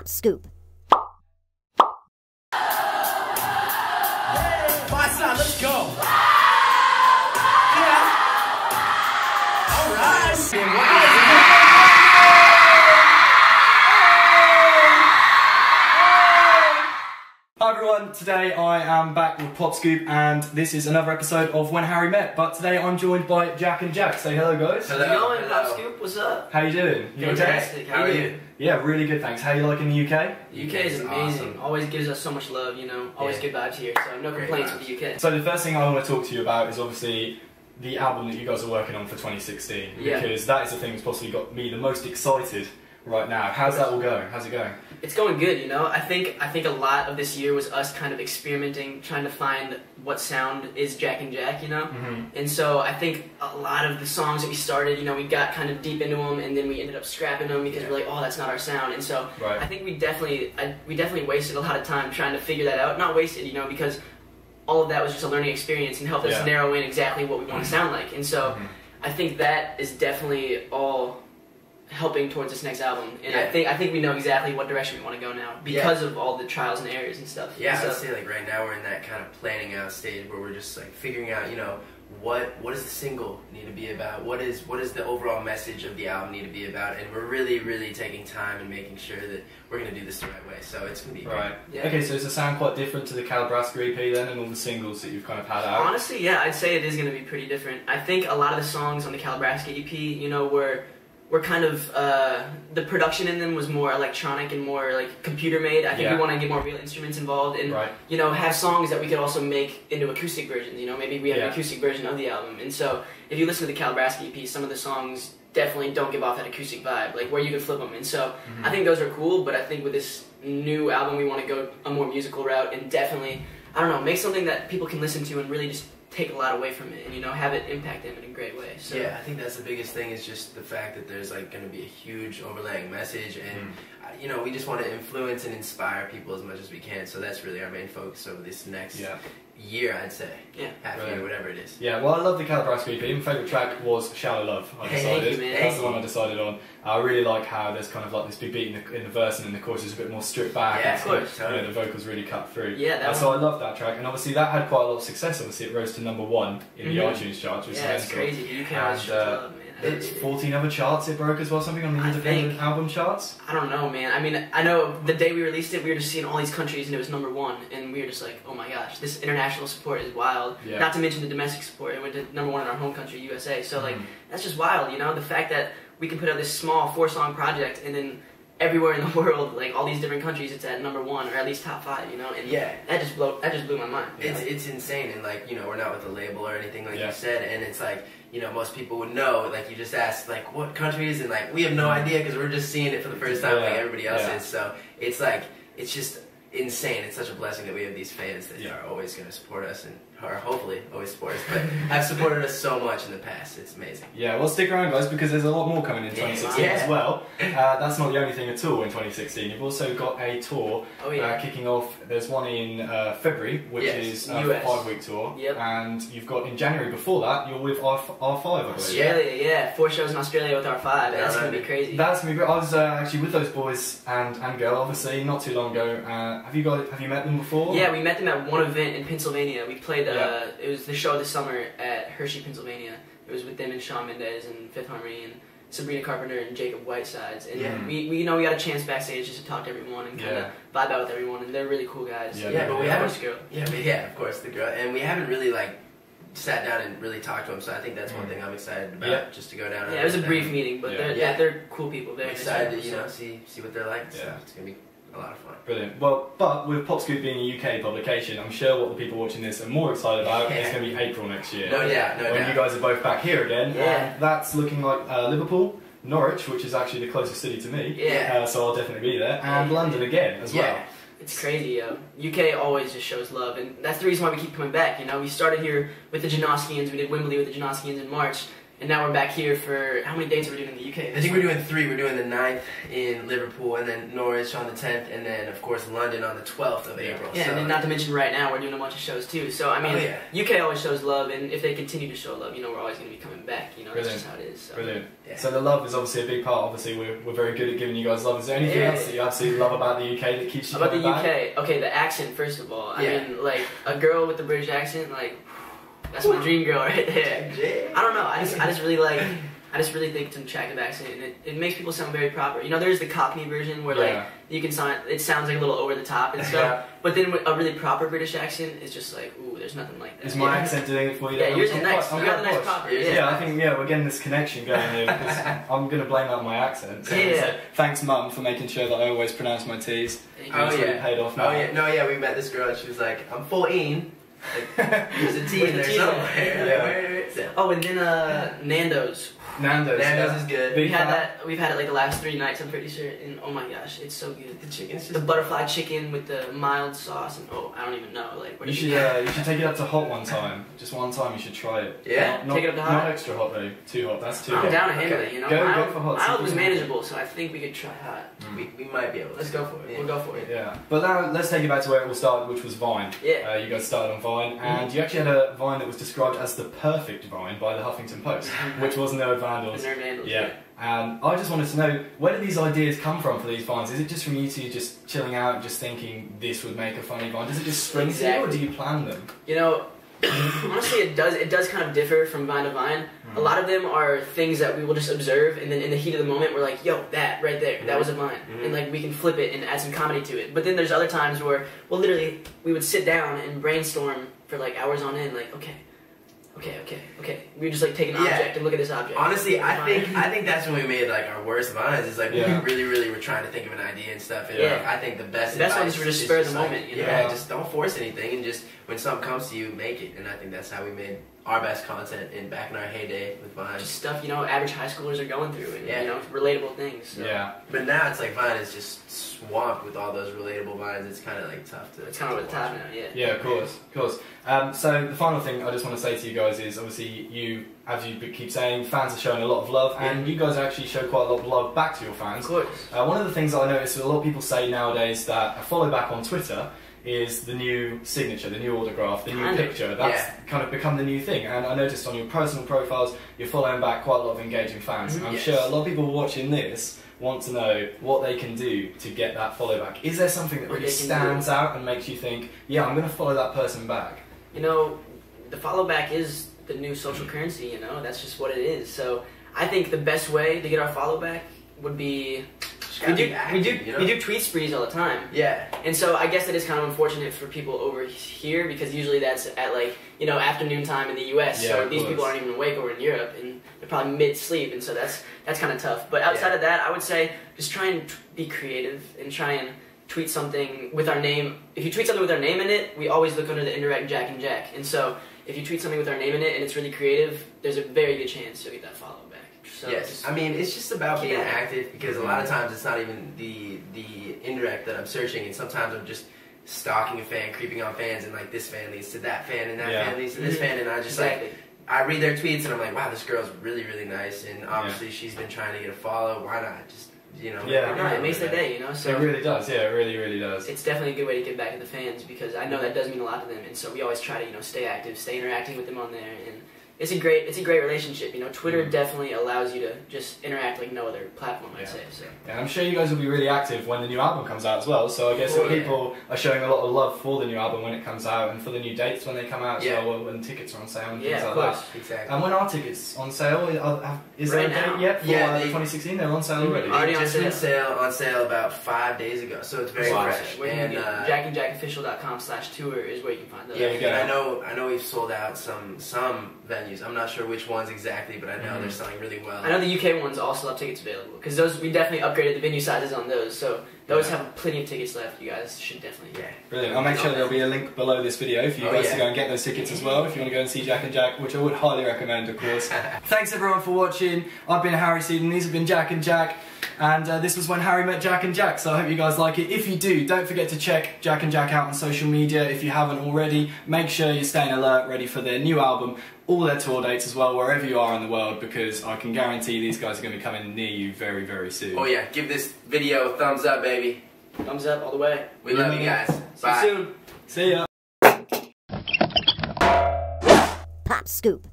Pop Scoop. My son, let's go. Yeah. All right. Hi everyone, today I am back with Pop Scoop and this is another episode of When Harry Met, but today I'm joined by Jack and Jack. Say hello guys. How's it going, Pop Scoop? What's up? How you doing? You Fantastic. okay? How are you? Yeah, really good thanks. How you liking the UK? UK is amazing. Awesome. Always gives us so much love, you know. Always good vibes here, so no Great complaints vibes. with the UK. So the first thing I want to talk to you about is obviously the album that you guys are working on for 2016, Yeah. because that is the thing that's possibly got me the most excited right now. How's that all going? How's it going? It's going good, you know. I think a lot of this year was us kind of experimenting, trying to find what sound is Jack and Jack, you know. And so I think a lot of the songs that we started, you know, we got kind of deep into them, and then we ended up scrapping them because we're like, oh, that's not our sound. And so Right. I think we definitely wasted a lot of time trying to figure that out. Not wasted, you know, because all of that was just a learning experience and helped us Yeah. narrow in exactly what we want to sound like. And so I think that is definitely all helping towards this next album, and Yeah. I think we know exactly what direction we want to go now because of all the trials and errors and stuff. Yeah, so, I'd say like right now we're in that kind of planning out stage where we're just like figuring out, you know, what does the single need to be about? What is the overall message of the album need to be about? And we're really taking time and making sure that we're gonna do this the right way. So it's gonna be great. Right. Yeah. Okay, so does it sound quite different to the Calabrasca EP then and all the singles that you've kind of had out? honestly, yeah, I'd say it is going to be pretty different. I think a lot of the songs on the Calabrasca EP, you know, were kind of the production in them was more electronic and more like computer made. I think we want to get more real instruments involved and Right. you know, have songs that we could also make into acoustic versions. You know, maybe we have an Yeah. acoustic version of the album. And so if you listen to the Calabrasca EP, some of the songs definitely don't give off that acoustic vibe, like where you can flip them. And so I think those are cool, but I think with this new album we want to go a more musical route and definitely, I don't know, make something that people can listen to and really just take a lot away from it and, you know, have it impact them in a great way. So Yeah, I think that's the biggest thing is just the fact that there's like going to be a huge overlaying message, and you know, we just want to influence and inspire people as much as we can. So that's really our main focus over this next year, I'd say. Yeah. Half Right. year, whatever it is. Yeah, well, I love the Calabrasca EP. My favourite track was Shallow Love, I Hey, decided. thank you, man. That's the one I decided on. I really like how there's kind of like this big beat in the verse, and then the chorus is a bit more stripped back. Yeah, and of course, you know, the vocals really cut through. Yeah, that So I love that track, and obviously that had quite a lot of success. Obviously, it rose to #1 in the iTunes charts, which yeah, is it's mental. crazy. You can always And, show love, man. It's 14 other charts it broke as well, something on the I independent think. album charts. I don't know, man. I mean, I know the day we released it, we were just seeing all these countries, and it was #1, and we were just like, oh my gosh, this international support is wild. Yeah. Not to mention the domestic support. It went to #1 in our home country, USA. So, like, that's just wild, you know? The fact that we can put out this small 4-song project, and then everywhere in the world, like, all these different countries, it's at #1, or at least top 5, you know? And that just blew my mind. It's insane, and like, you know, we're not with a label or anything like Yeah. you said, and it's like, you know, most people would know, like you just asked, like, what countries, and like, we have no idea because we're just seeing it for the first time like everybody else is, so it's like, it's just insane. It's such a blessing that we have these fans that are always going to support us, and or hopefully always support us, but have supported us so much in the past. It's amazing. Yeah, well, stick around, guys, because there's a lot more coming in 2016 as well. That's not the only thing at all in 2016. You've also got a tour kicking off. There's one in February, which is a US. 5-week tour. Yep. And you've got in January before that, you're with R5, I believe. Australia, yeah. 4 shows in Australia with R5. That's going to be crazy. That's gonna be great. I was actually with those boys and girl, obviously, not too long ago. Have you met them before? Yeah, we met them at one event in Pennsylvania. We played, it was the show this summer at Hershey, Pennsylvania. It was with them and Shawn Mendes and Fifth Harmony and Sabrina Carpenter and Jacob Whitesides. And we you know, we got a chance backstage just to talk to everyone and kind of vibe out with everyone, and they're really cool guys. But we haven't, girl. of course, the girl, and we haven't really like sat down and really talked to them. So I think that's one thing I'm excited about, just to go down. Yeah, it was a brief meeting, but they're cool people. They're I'm excited to, you know, see what they're like. So it's gonna be a lot of fun. Brilliant. Well, but with Pop Scoop being a UK publication, I'm sure what the people watching this are more excited about is going to be April next year. No doubt. When you guys are both back here again. Yeah. And that's looking like Liverpool, Norwich, which is actually the closest city to me. Yeah. So I'll definitely be there. And London again as well. It's crazy, yo. UK always just shows love, and that's the reason why we keep coming back, you know? We started here with the Janoskians, we did Wembley with the Janoskians in March, And now we're back here for, how many dates are we doing in the UK? I think we're doing 3. We're doing the 9th in Liverpool, and then Norwich on the 10th, and then, of course, London on the 12th of April. Yeah, so, and then not to mention right now, we're doing a bunch of shows too. So, I mean, UK always shows love, and if they continue to show love, you know, we're always going to be coming back. You know, that's just how it is. So. Brilliant. Yeah. So the love is obviously a big part. Obviously, we're very good at giving you guys love. Is there anything else that you absolutely love about the UK that keeps you About the coming UK? back? Okay, the accent, first of all. I mean, like, a girl with a British accent, like, that's my dream girl right there. I don't know, I just really like... I just really think it's an attractive accent, and it makes people sound very proper. You know, there's the Cockney version where like you can sound, it sounds like a little over the top and stuff. But then a really proper British accent is just like, ooh, there's nothing like that. Is my accent doing it for you? Yeah, yours is nice. You got a nice proper. Yeah, I think we're getting this connection going here because I'm gonna blame that on my accent. So thanks, Mum, for making sure that I always pronounce my T's. Really paid off now. We met this girl and she was like, I'm 14. Like, there's a T in there somewhere. Oh, and then Nando's. Nando's is good. We've had it like the last 3 nights, I'm pretty sure, and oh my gosh, it's so good. The chicken's just the butterfly chicken with the mild sauce, and I don't even know. Like, you should take it up to hot one time. Just one time, you should try it. Yeah, take it up to hot. Not extra hot though. Too hot. That's too hot. I'm down to handle it. You know, go for hot. Mild was manageable, so I think we could try hot. We might be able to. Let's go for it. We'll go for it. Yeah, but now let's take it back to where it all started, which was Vine. Yeah. You guys started on Vine, and you actually had a Vine that was described as the perfect Vine by the Huffington Post, which was Nerd Vandals. Nerd Vandals. Yeah. I just wanted to know, where do these ideas come from for these Vines? Is it just from you two just chilling out and just thinking this would make a funny Vine? Does it just spring to you, or do you plan them? You know, honestly, it does kind of differ from Vine to Vine. A lot of them are things that we will just observe, and then in the heat of the moment, we're like, yo, that right there, that was a Vine. And like, we can flip it and add some comedy to it. But then there's other times where, well, literally, we would sit down and brainstorm for like hours on end, like, okay. We just like take an object and look at this object. Honestly, I think that's when we made like our worst Vines. Is like we really were trying to think of an idea and stuff. And like, I think the best ones were just spur of the moment. You know? Just don't force anything, and just when something comes to you, make it. And I think that's how we made our best content back in our heyday with Vine. Just stuff average high schoolers are going through, and you know, relatable things. So. Yeah. But now it's like Vine is just swamped with all those relatable Vines. It's kind of like tough to. It's kind of over the top now. Yeah, of course. So the final thing I just want to say to you guys is, obviously, you, as you keep saying, fans are showing a lot of love, and you guys actually show quite a lot of love back to your fans. Of course. One of the things that I noticed that a lot of people say nowadays that a follow back on Twitter is the new signature, the new autograph, the new picture. That's kind of become the new thing. And I noticed on your personal profiles, you're following back quite a lot of engaging fans. I'm sure a lot of people watching this want to know what they can do to get that follow back. Is there something that really stands out and makes you think, yeah, I'm going to follow that person back? You know, the follow back is the new social currency, you know, that's just what it is. So I think the best way to get our follow back would be we do tweet sprees all the time. Yeah. And so I guess that is kind of unfortunate for people over here, because usually that's at like, you know, afternoon time in the US. Yeah, so these people aren't even awake over in Europe, and they're probably mid-sleep, and so that's kind of tough. But outside of that, I would say just try and be creative and try and tweet something with our name. If you tweet something with our name in it, we always look under the indirect Jack and Jack. And so if you tweet something with our name in it and it's really creative, there's a very good chance you'll get that follow back. So yes, I mean, it's just about being active, because a lot of times it's not even the indirect that I'm searching, and sometimes I'm just stalking a fan, creeping on fans, and like this fan leads to that fan, and that fan leads to this fan, and I just like, I read their tweets and I'm like, wow, this girl's really, really nice, and obviously she's been trying to get a follow, why not? Just, you know. Yeah, it makes their day, you know. So it really does, it really, really does. It's definitely a good way to give back to the fans, because I know that does mean a lot to them, and so we always try to, you know, stay active, stay interacting with them on there, and it's a great relationship. You know, Twitter definitely allows you to just interact like no other platform, I'd say. So. Yeah, I'm sure you guys will be really active when the new album comes out as well. So I guess people are showing a lot of love for the new album when it comes out, and for the new dates when they come out as well, when tickets are on sale and things like that. Exactly. And when are tickets on sale? Is there a date yet for 2016? They're on sale already. Already just been on sale about 5 days ago, so it's very fresh. And jackandjackofficial.com/tour is where you can find those. Yeah, and I know we've sold out some venues. I'm not sure which ones exactly, but I know they're selling really well. I know the UK ones also have tickets available, because those, we definitely upgraded the venue sizes on those, so those have plenty of tickets left. You guys should definitely. Brilliant. I'll make sure there'll be a link below this video for you guys to go and get those tickets as well, if you want to go and see Jack and Jack, which I would highly recommend, of course. Thanks everyone for watching. I've been Harry Seaton, these have been Jack and Jack, and this was when Harry met Jack and Jack, so I hope you guys like it. If you do, don't forget to check Jack and Jack out on social media if you haven't already. Make sure you're staying alert, ready for their new album, all their tour dates as well, wherever you are in the world, because I can guarantee these guys are going to be coming near you very, very soon. Oh yeah, give this video a thumbs up, baby. Thumbs up all the way. We love you guys. See you soon. See ya. Pop Scoop.